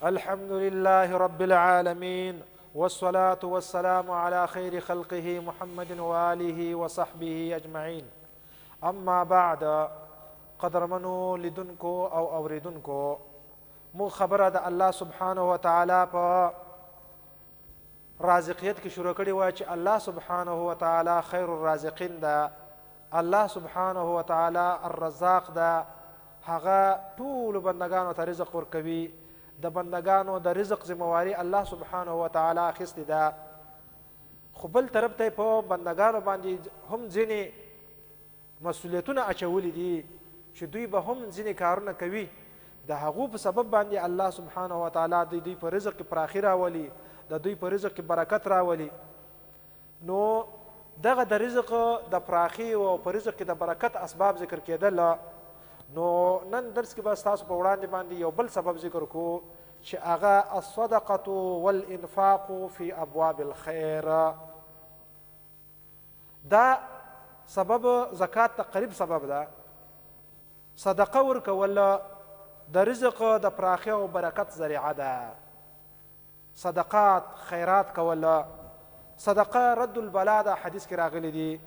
الحمد لله رب العالمين، والصلاة والسلام على خير خلقه محمد وآله وصحبه أجمعين. اما بعد، قدرمنو لیدونکو او اوریدونکو، مو خبره د الله سبحانه وتعالى په رازقیت کې شروع کړې وه چې الله سبحانه وتعالى خیر الرازقین ده. الله سبحانه وتعالى الرزاق ده. هغه ټولو بندگانو ته رزق ورکوي. د بندگانو د رزق ذمواري الله سبحانه وتعالى اخیستې ده. خو بل طرف ته په بندگانو باندې هم ځینې مسؤلیتونه اچولي دي چې دوی به هم ځینې کارونه کوي. د هغو په سبب باندې الله سبحانه وتعالى د دوی په رزق کې پراخي راولي، د دوی په رزق کې برکت راولي. نو دغه د رزق د پراخي او په رزق کې د برکت اسباب ذکر کېدل. نو نن درس کې به ستاسو په وړاندې باندې یو بل سبب ذکر کو چې هغه الصدقة والانفاق فی ابواب الخیر. دا سبب زکات ته قریب سبب ده. صدقه ورکول د رزق د پراخي او برکت ذریعه ده. صدقات خیرات کول، صدقه رد البلا ده. حدیث کې راغلی دي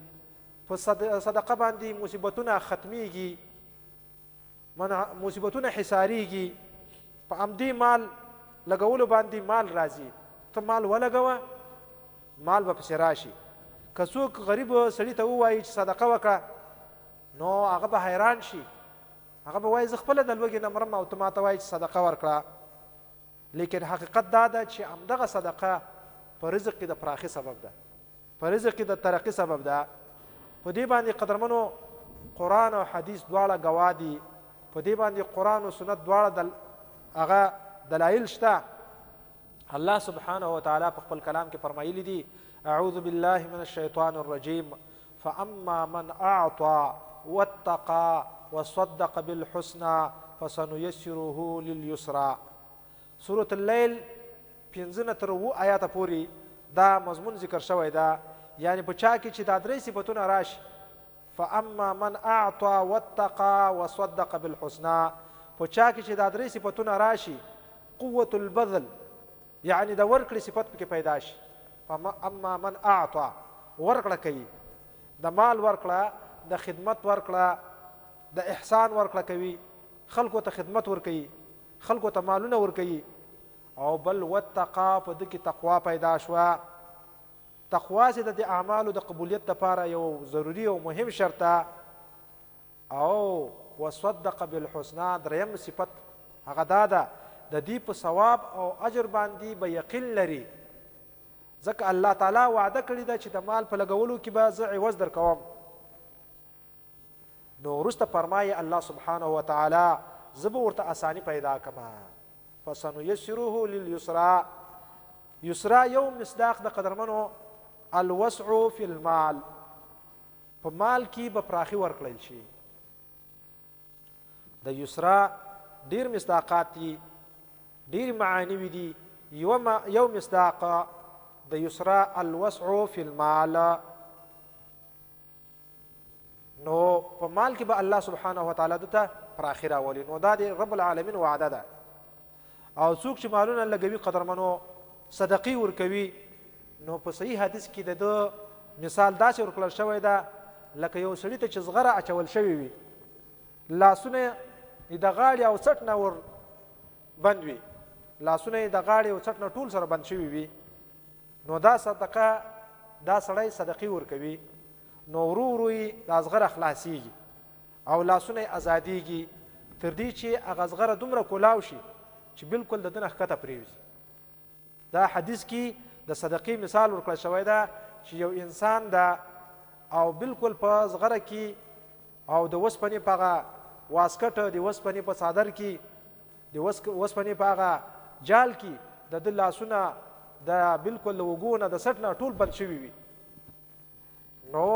په صدقه باندې مصیبتونه ختمیږي، مصیبتونه حساریږي. په عمدي مال لګولو باندې مال راځي. ته مال ولګوه، مال به پسې راشي. که څوک غریب سړي ته ووایي چې صدقه وکړه، نو هغه به حیران شي. هغه به وایي زه خپله د لوږې نه مرم او ته ما ته وایي چې صدقه ورکړه. لیکن حقیقت دا ده چې همدغه صدقه په رزق کې د پراخي سبب ده، په رزق کې د ترقي سبب ده. په دې باندې قدرمنو قرآن او حدیث دواړه ګواه دي. په دې باندې قرآن او سنت دواړه هغه دلایل شته. الله سبحانه وتعالى په خپل کلام کې فرمایلی دي: اعوذ بالله من الشیطان الرجیم فاما من اعطى واتقى وصدق بالحسنى فسنيسره لليسرى. سورة اللیل 15 تر 20 آیاته پورې دا مضمون ذکر شوی ده. یعنی په چا کې چې دا درې صفتونه راشي، فاما من اعطى واتقى وصدق بالحسنى، په چا کې چې دا درې صفتونه راشي، قوة البذل، یعنی د ورکړې صفت پکې پیدا شي. اما من اعطى، ورکړه کوي، د مال ورکړه، د خدمت ورکړه، د احسان ورکړه کوي، خلکو ته خدمت ورکوي، خلکو ته مالونه ورکوي. او بل واتقى، په ده کې تقوا پیدا شوه. تقوا چې د اعمالو د قبولیت لپاره یو ضروري او مهم شرط ده. او وصدق بالحسنى، دریم صفت هغه دا ده د دې په ثواب او اجر باندې به یقین لري. ځکه الله تعالی وعده کړې ده چې د مال په لګولو کې به زه عوض درکوم. نو وروسته فرمایي الله سبحانه وتعالى زه به ورته اساني پیدا کړم. فسنيسره لليسرى. یسرا یو مصداق د قدرمنو الوسع فی المال، په مال کې به پراخي ورکړل شي. د یسرا ډیر مصداقات دي، ډیر معانی دي. یو مصداق د یسرا الوسع فی المال. نو په مال کې به الله سبحانه وتعالی دته پراخي راولي. نو دا د رب العالمین وعده ده. او څوک چې مالونه لګوي قدرمنو صدقې ورکوي، نو په صحیح حدیث کې د ده مثال داسې ورکړل شوی ده لکه یو سړي ته چې زغره اچول شوي وي، لاسونه یې د غاړې او څټ نه ور بند وي، لاسونه یې د غاړې او څټ نه ټول سره بند شوي وي. نو دا صدقه، دا سړی صدقې ورکوي، نو ورو ورو یې دا زغره خلاصیږي او لاسونه یې ازادیږي، تر دې چې هغه زغره دومره کولاو شي چې بالکل د ده نه ښکته پرېوځي. دا حدیث کې د صدقې مثال ورکړل شوی ده چې یو انسان ده او بالکل په زغره کې او د وسپنې په هغه واسکټ، د وسپنې په څادر کې، د وسپنې په هغه جال کې د ده لاسونه د بالکل له اوږو نه د سټ نه ټول بند شوي وي. نو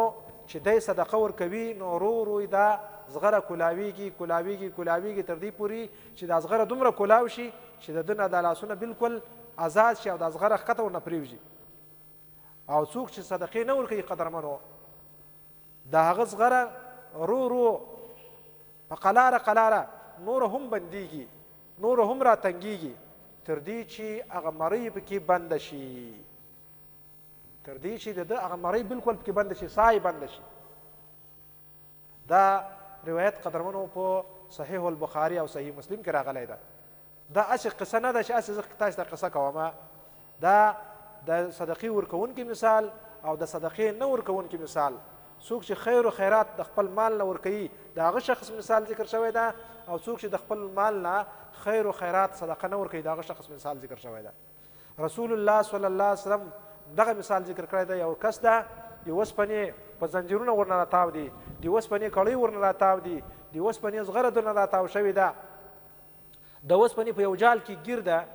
چې دی صدقه ورکوي، نو ورو ورو دا زغره کولاویږي کولاویږي کولاویږي تر دې پورې چې دا زغره دومره کولاو شي چې د ده نه دا لاسونه بالکل آزاد شي او دا زغره ښکته ورنه پرېوځي. او څوک چې صدقې نه ورکوي قدرمنو، د هغه زغره ورو ورو په قلاره قلاره نور هم بندیږي، نور هم را تنګیږي. تر دې چې هغه مرۍ پکې بنده شي، تر دې چې د ده هغه مرۍ بلکل پکې بنده شي، ساه یې بنده شي. دا روایت قدرمنو په صحیح البخاري او صحیح مسلم کې راغلی ده. دا هسې قصه نه ده چې هسې زه تاسو ته قصه کومه، دا د صدقې ورکوونکي مثال او د صدقې نه ورکوونکي مثال. څوک چې خیر و خیرات د خپل مال نه ورکوي د هغه شخص مثال ذکر شوی ده، او څوک چې د خپل مال نه خیر و خیرات صدقه نه ورکوي د هغه شخص مثال ذکر شوی ده. رسول الله صلی الله علیه وسلم دغه مثال ذکر کړی ده. یو کس ده د اوسپنې په زنجیرونه ورنه راتاو دي، د اوسپنې کړۍ ورنه راتاو دي، د اوسپنې زغره درنه راتاو شوې ده، د اوسپنې په یو جال کې ګیر ده،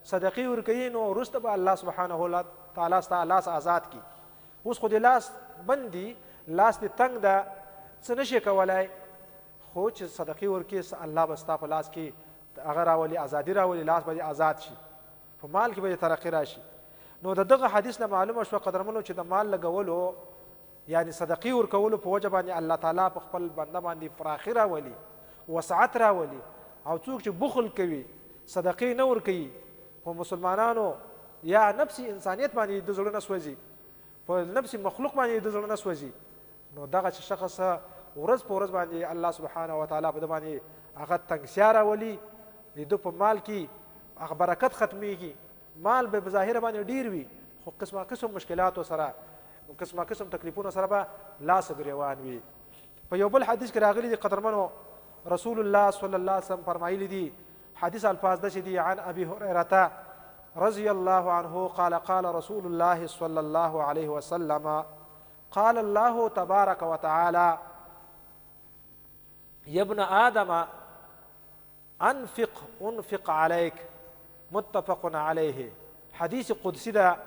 صدقې ورکوي نو وروسته به الله سبحانه تعالی ستا لاس آزاد کړي. اوس خو د لاس بند دي، لاس دې تنګ ده، څه نشي کولی، خو چې صدقې ورکړي الله به ستا په لاس کې هغه راولي، ازادي راولي، لاس به دې آزاد شي، په مال کې به دې ترقي راشي. نو د دغه حدیث نه معلومه شوه قدرمنو چې د مال لګولو یعنی صدقې ورکولو په وجه باندې الله تعالی په خپل بنده باندې فراخي راولي، وسعت راولي. او څوک چې بخل کوي، صدقې نه ورکوي، په مسلمانانو یا نفس انسانیت باندې د زړه نه سوځي، په نفس مخلوق باندې د زړه نه سوځي، نو دغه شخص ورځ په ورځ باندې الله سبحانه وتعالی په ده باندې هغه تنګسیا راولي، د ده په مال کې هغه برکت ختمیږي. مال به بظاهره باندې ډیر وي، خو قسمه قسم مشکلاتو سره، قسمه قسم تکلیفونو سره به لاس ګریوان وي. په یو بل حدیث کې راغلی دي قدرمنو، رسول الله صلی الله علیه وسلم فرمایلی دي، حدیث الفاظ داسې دي: عن ابي هريره رضی الله عنه قال قال رسول الله صلی الله علیه وسلم قال الله تبارك وتعالى يا ابن آدم انفق عليك متفق علیه. حدیث قدسی ده،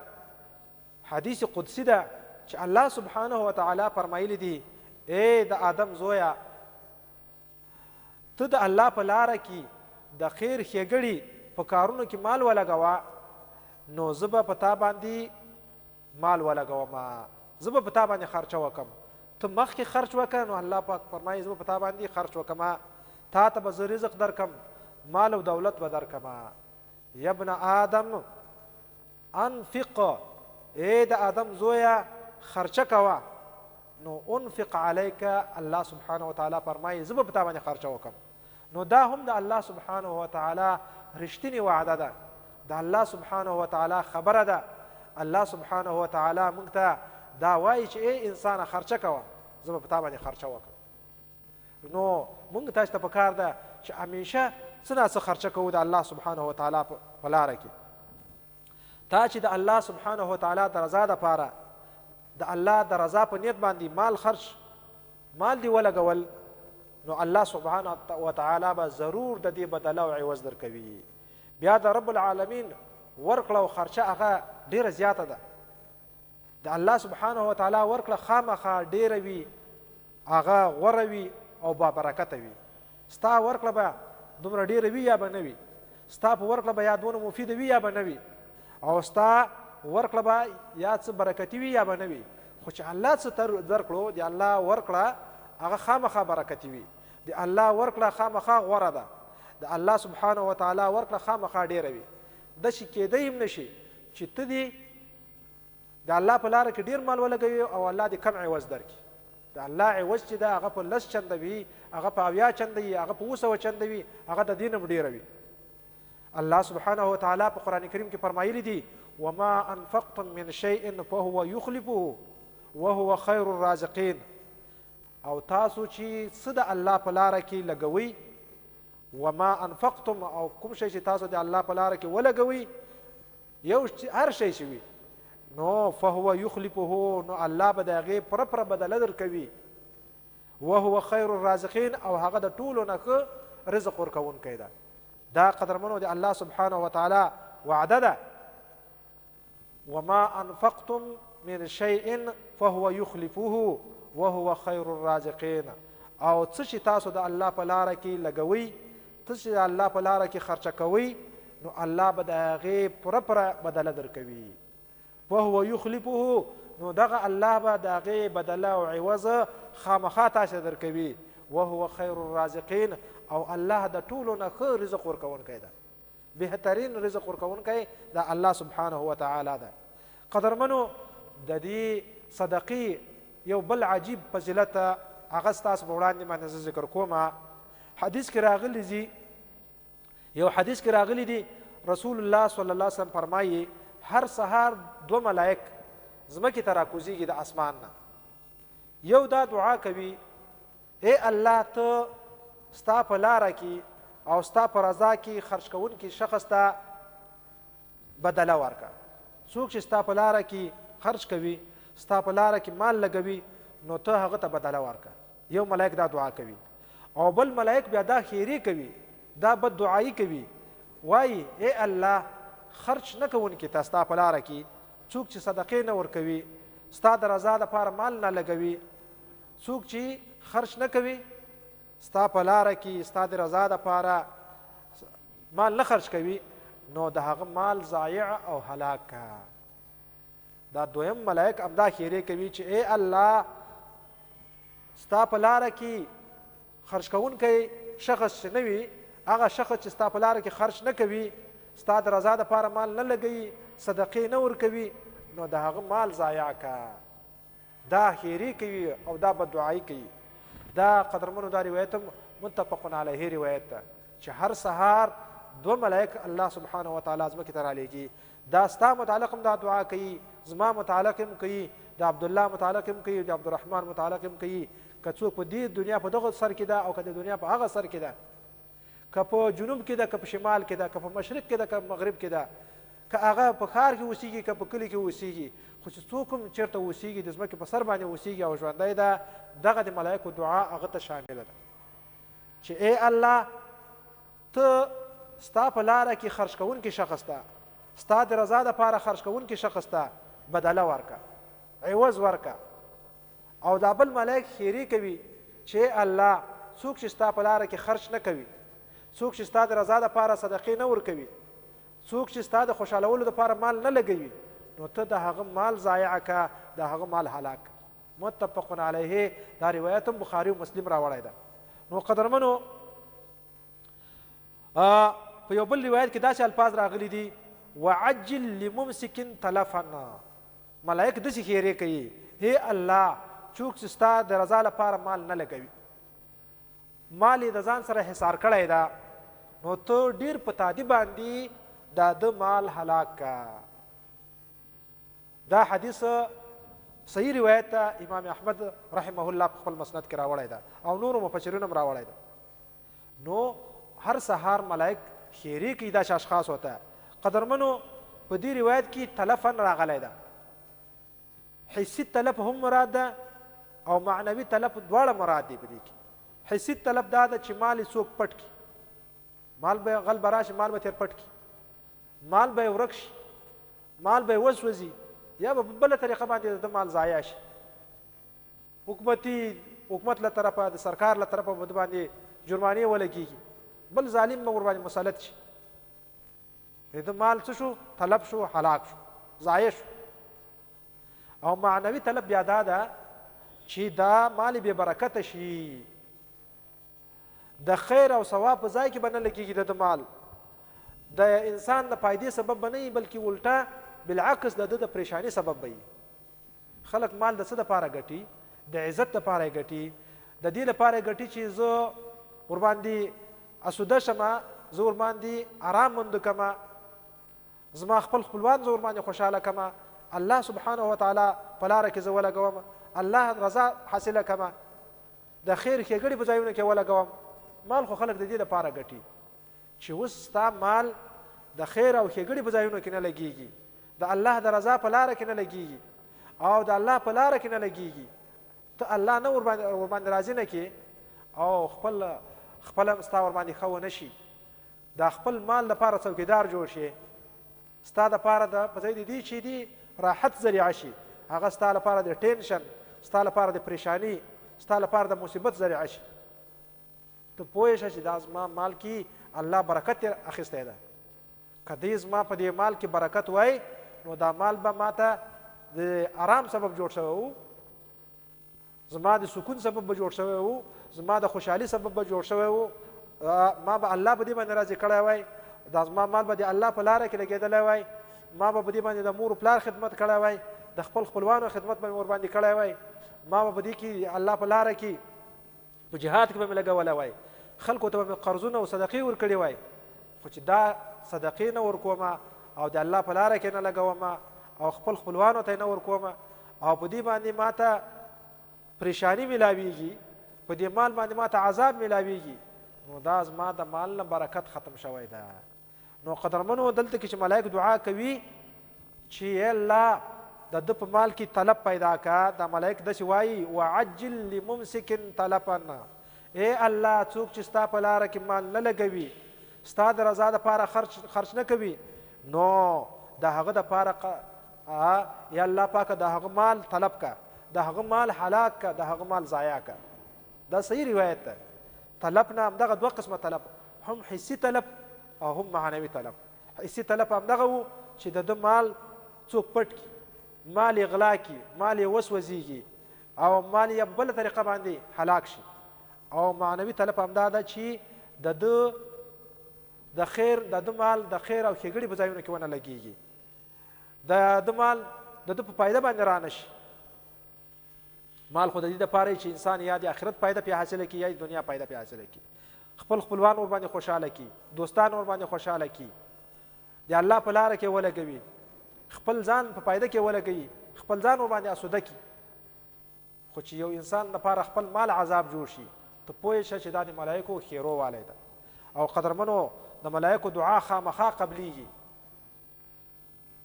حدیث قدسی ده چې الله سبحانه وتعالی فرمایلی دي: اے د آدم زویا، ته د الله په لاره کې د خیر ښېګړې په کارونو کې مال ولګوه، نو زه به په تا باندې مال ولګوم، زه به په تا باندې خرچه وکم. ته مخکې خرچ وکړه، نو الله پاک فرمایي زه به په تا باندې خرچ وکم، تا ته به زه رزق درکم، مال او دولت به درکم. یا ابن آدم انفق، اے د آدم زویا خرچه کوه، نو انفق علیک، الله سبحانه وتعالی فرمایي زه به په تا باندې خرچه وکم. نو دا هم د الله سبحانه وتعالی رښتینې وعده ده، د الله سبحانه وتعالی خبره ده. الله سبحانه وتعالی موږ ته دا وایي چې ای انسانه خرچه کوه، زه به په تا باندې خرچه وکم. نو موږ تاسو ته پکار ده چې همیشه څه نه څه خرچه کوو د الله سبحانه وتعالی په لاره کې. تا چې د الله سبحانه وتعالی د رضا دپاره د الله د رضا په نیت باندې مال خرچ، مال دی ولګول، نو الله سبحانه وتعالی به ضرور د دې بدله او عوض درکوي. بیا د رب العالمین ورکړه او خرچه هغه ډیره زیاته ده. د الله سبحانه وتعالی ورکړه خامخا ډیره وي، هغه غوره وي او با برکته وي. ستا ورکړه به دومره ډیره وي یا به نه وي، ستا په ورکړه به یا دونه مفیده وي یا به نه وي، او ستا ورکړه به یا څه برکتي وي یا به نه وي. خو چې الله څه درکړو، د الله ورکړه هغه خامخا برکتي وي، د الله ورکړه خامخا غوره ده، د الله سبحانه وتعالی ورکړه خامخا ډیره وي. داسې کیدی هم نشي چې ته دې د الله په لاره کې ډیر مال ولګوي او الله دې کم عوض درکړي. د الله عوض چې ده هغه په 10 چنده وي، هغه په 80 چنده وي، هغه په 200 چنده وي، هغه د دې نه ډیره وي. الله سبحانه وتعالی په قرآن کریم کې فرمایلی دي: وما انفقتم من شيء فهو يخلفه وهو خير الرازقين. او تاسو چې څه د الله په لاره کې لګوي، وما انفقتم، او کوم شی چې تاسو د الله په لاره کې ولګوي، یو هر شی چې وي، نو فهو يخلفه، نو الله به د هغې پوره بدله درکوي. وهو خیر الرازقین، او هغه د ټولو نه ښه رزق ورکوونکی ده. دا قدرمنو د الله سبحانه وتعالی وعده ده: وما انفقتم من شيء فهو يخلفه وهو خیر الرازقین. او څه چې تاسو د الله په لاره کې لګوي، څه چې د الله په لاره کې خرچه کوئ، نو الله به د هغې پوره بدله درکوي. وهو يخلفه، نو دغه الله به د هغې بدله او عوض خامخا تاسو درکوي. وهو خیر الرازقین، او الله د ټولو نه ښه رزق ورکوونکی ده. بهترین رزق ورکوونکی دا الله سبحانه وتعالی ده. قدرمنو د دې صدقې یو بل عجیب فضیلت هغه ستاسو په وړاندې باندې زه ذکر کوم. حدیث کې راغلی دي، یو حدیث کې راغلی دي رسول الله صلی الله علیه وسلم فرمایي هر سهار 2 ملائک ځمکې ته راکوزیږي د اسمان نه. یو دا دعا کوي اے الله ته ستا په لاره کې او ستا په رضا کې خرج کوونکي شخص ته بدله ورکړه. څوک چې ستا په لاره کې خرج کوي، ستا په لاره کې مال لګوي، نو ته هغه ته بدله ورکړه. یو ملائک دا دعا کوي. او بل ملائک بیا دا خیری کوي، دا بد دعایی کوي، وایي اے الله خرج نه کوونکي ته ستا په لاره کې څوک چې صدقې نه ورکوي، ستا د رضا دپاره مال نه لګوي، څوک چې خرج نه کوي ستا په لاره کې ستا د رضا دپاره مال نه خرج کوي، نو د هغه مال ضایع او هلاک کا. دا دویم ملائک همدا خیری کوي چې اے الله ستا په لاره کې خرج کوونکی شخص چې نه وي، هغه شخص چې ستا په لاره کې خرج نه کوي، ستا د رضا دپاره مال نه لګوي، صدقې نه ورکوي، نو د هغه مال ضایع کا. دا خیری کوي او دا بددعایي کوي. دا قدرمنو دا روایت متفق علیه روایت ده چې هر سهار 2 ملائک الله سبحانه وتعالی ځمکې ته رالیږي. دا ستا متعلق هم دا دعا کوي، زما متعلق هم کوي، د عبدالله متعلق هم کوي، د عبدالرحمن متعلق هم کوي. که څوک په دې دنیا په دغه سر کې ده او که د دنیا په هغه سر کې ده، که په جنوب کې ده، که په شمال کې ده، که په مشرق کې ده، که په مغرب کې ده، که هغه په ښار کې اوسیږي، که په کلي کې اوسیږي، خو چې څوک هم چېرته اوسیږي د ځمکې په سر باندې اوسیږي او ژوندی ده، دغه د ملایکو دعا هغه ته شامله ده چې ای الله ته ستا په لاره کې خرج کوونکي شخص ته، ستا د رضا دپاره خرج کوونکي شخص ته بدله ورکړه، عوض ورکړه. او دا بل ملایک خیری کوي چې الله څوک چې ستا په لاره کې خرج نه کوي، څوک چې ستا د رضا دپاره صدقې نه ورکوي، څوک چې ستا د خوشحالولو دپاره مال نه لګوي، نو ته د هغه مال ضایع که، د هغه مال هلاک. متفق علیه دا روایت هم بخاري او مسلم راوړی ده. نو قدرمنو په یو بل روایت کې داسې الفاظ راغلي دي وعجل لممسک تلفا. ملائک داسې خیرې کوي هی الله څوک چې ستا د رضا لپاره مال نه لګوي، مال یې د ځان سره حصار کړی ده، نو ته ډېر په تادي باندې دا د مال هلاک کا. دا حدیث صحیح روایت ده، امام احمد رحمه الله په خپل مسند کې راوړی ده او نورو مفسرینو هم راوړی ده. نو هر سهار ملائک خیری کوي دا اشخاص ہوتا ہے. قدرمنو په دې روایت کې تلفن راغلی ده، حسی تلف هم مراد ده او معنوي تلف دواړه مراد دي. په دې کې حسی تلف دا ده چې مال څوک پټ کړي، مال به غل براشي، مال به تیر پټ کړي، مال به ورک شي، مال به وسوځي، یا به بله طریقه باندې د مال ضایع شي. حکومت له طرفه د سرکار له طرفه به باندې جرمانې ولګېږي، بل ظالم به ورباندې مسلط شي، د مال څه شو؟ تلف شو، هلاک شو، ضایع شو. او معنوي تلف بیا دا ده چې دا مال بې برکته شي، د خیر او ثواب په ځای کې به نه لګېږي د مال، د انسان د فایدې سبب به نه وي، بلکې الټا بالعکس د ده د پریشاني سبب به وي. خلک مال د څه دپاره ګټي؟ د عزت دپاره یې ګټي، د دې لپاره یې ګټي چې زه ورباندې اسوده شمه، زه ورباندې ارام موند کمه، زما خپل خپلوان زه ورباندې خوشحاله کمه، الله سبحانه وتعالی په لاره کې زه ولګوم، الله رضا حاصله کمه، د خیر ښېګړې په ځایونو کې ولګوم. مال خو خلک د دې لپاره ګټي چې اوس ستا مال د خیر او ښېګړې په ځایونو کې نه لګېږي، د الله د رضا په لاره کې نه لګېږي او د الله په لاره کې نه لګېږي، ته الله نه ورباندې راضي نه کې او خپله ستا ورباندې ښه ونه شي، دا خپل مال دپاره څوکیدار جوړ شي، ستا دپاره د په ځای د دې چې دي راحت ذریعه شي، هغه ستا لپاره د ټینشن، ستا لپاره د پریشانی، ستا لپاره د مصیبت ذریعه شي. ته پوه شه چې دا زما مال کې الله برکت یې اخیستی ده، که دی زما په دې مال کې برکت وای نو دا مال به ماته د آرام سبب جوړ شوی و، زما د سکون سبب به جوړ شوی و، زما د خوشحالي سبب به جوړ شوی و، ما به الله په دې باندې راضي کړی وای دا زما مال به د الله په لاره کې لګېدلی وای، ما به په دې باندې د مور پلار خدمت کړی وای، د خپل خپلوانو خدمت به مې ورباندې کړی وای، ما به په دې کې الله په لاره کې په جهاد کې به مې لګولی وای، خلکو ته به مې قرضونه او صدقې ورکړې وای. خو چې دا صدقې نه ورکوم او د الله په لاره کې نه لګوم او خپل خپلوانو ته یې نه ورکوم او په دې باندې ما ته پریشانی میلاویږي، په دې مال باندې ما ته عذاب میلاویږي، نو دا زما د مال نه برکت ختم شوی ده. نو قدرمنو دلته کې چې ملائک دعا کوي چې ای الله د ده په مال کې طلب پیدا کا، دا ملائک داسې وایي وعجل لممسک طلبا، ای الله څوک چې ستا په لاره کې مال نه لګوي، ستا د رضا دپاره خرچ نه کوي، نو د هغه دپاره یا الله پاکه د هغه مال طلب کا، د هغه مال هلاک کا، د هغه مال ضایع کا. دا صحیح روایت ده. طلب نه همدغه دوه قسمه طلب، هم حسي طلب او هم معنوي طلب. حسي طلب همدغه و چې د ده مال څوک پټ کړي، مال یې غلا کړي، مال یې وسوځېږي او مال یې په بله طریقه باندې هلاک شي. او معنوي طلب همدا ده چې د ده د خیر د ده مال د خیر او ښېګړې په ځایونو کې ونه لګېږي، د ده مال د ده په فایده باندې رانه شي. مال خو د دې دپاره چې انسان یا د آخرت فایده پې حاصله کړي یا د دنیا فایده پې حاصله کړي، خپل خپلوان ورباندې خوشحاله کړي، دوستان ورباندې خوشحاله کړي، د الله په لاره کې ولګوي، خپل ځان په فایده کې ولګوي، خپل ځان ورباندې اسوده کړي. خو چې یو انسان دپاره خپل مال عذاب جوړ شي، ته پوه شه چې دا د ملایکو خیرو والی ده. او قدرمنو د ملایکو دعا خامخا قبلیږي.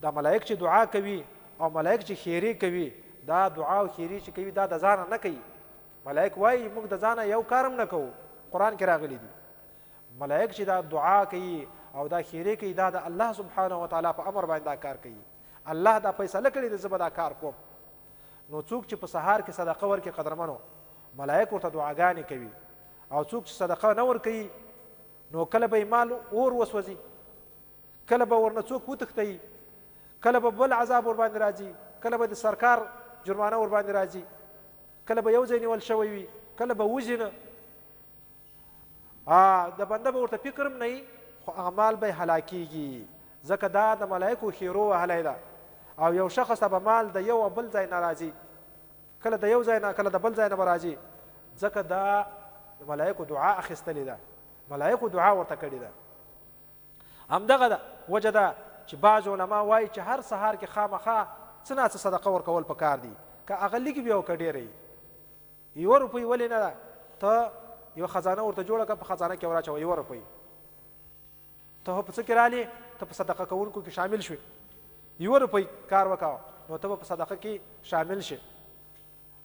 دا ملایک چې دعا کوي او ملایک چې خیرې کوي، دا دعا او خیرې چې کوي دا د ځانه نه کوي. ملایک وایي موږ د ځانه یو کارم نه کوو، قرآن کې راغلی دي. ملایک چې دا دعا کوي او دا خیرې کوي، دا د الله سبحانه وتعالی په امر باندې دا کار کوي. الله دا فیصله کړې ده زه به دا کار کوم. نو څوک چې په سهار کې صدقه ورکړي قدرمنو، ملایک ورته دعاګانې کوي. او څوک چې صدقه نه ورکوي، نو کله به یې مال اور وسوځي، کله به ورنه څوک وتښتوي، کله به بل عذاب ورباندې راځي، کله به د سرکار جرمانه ورباندې راځي، کله به یو ځای نیول شوی وي، کله به وځي نه، د بنده به ورته فکر هم نه وي، خو اعمال به یې هلاکېږي. ځکه دا د ملایکو خیرو وهلی ده. او یو شخص ته به مال د یو او بل ځای نه راځي، کله د یو ځای نه کله د بل ځای نه به راځي، ځکه دا د ملایکو دعا اخیستلې ده، ملایکو دعا ورته کړې ده. همدغه ده وجه ده چې بعض علما وایي چې هر سهار کې خامخا څه نه څه صدقه ورکول پکار دي، که هغه لږ وي او که ډېره وي. 1 روپۍ ولې نه ده، ته یو خزانه ورته جوړه کړه، په خزانه کې وراچوه 1 روپۍ، ته په څه کې رالې، ته په صدقه کوونکو کې شامل شوې، 1 روپۍ کار وکړه، نو ته به په صدقه کې شامل شې.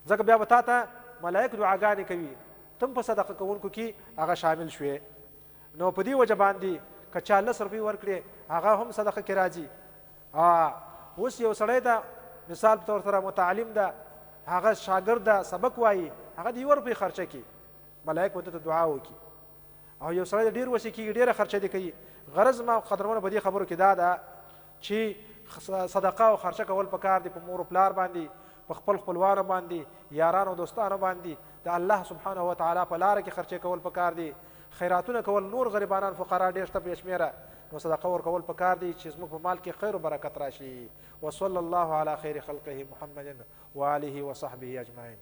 ځکه بیا به تا ته ملایک دعاګانې کوي، ته هم په صدقه کوونکو کې هغه شامل شوې. نو په دې وجه باندې که چا 10 روپۍ ورکړې، هغه هم صدقه کې راځي. اوس یو سړی ده، مثال په طور سره متعلم ده، هغه شاګرد ده، سبق وایي، هغه د 1 روپۍ خرچه کړي، ملایک به ته دعا وکړي. او یو سړی د ډېر وسې کېږي، ډېره خرچه دې کوي. غرض ما قدرمنو په دې خبرو کې دا ده چې صدقه او خرچه کول پکار دي په مور و پلار باندې، په خپل خپلوانو باندې، یارانو دوستانو باندې، د الله سبحانه وتعالی په لاره کې خرچه کول پکار دي. خیراتونه کول، نور غریبانان فقرا ډېر شته بې شمېره، نو صدقه ورکول پکار دي چې زموږ په مال کې خیر و برکت راشي. وصلی الله علی خیر خلقه محمد و آله و صحبه اجمعین.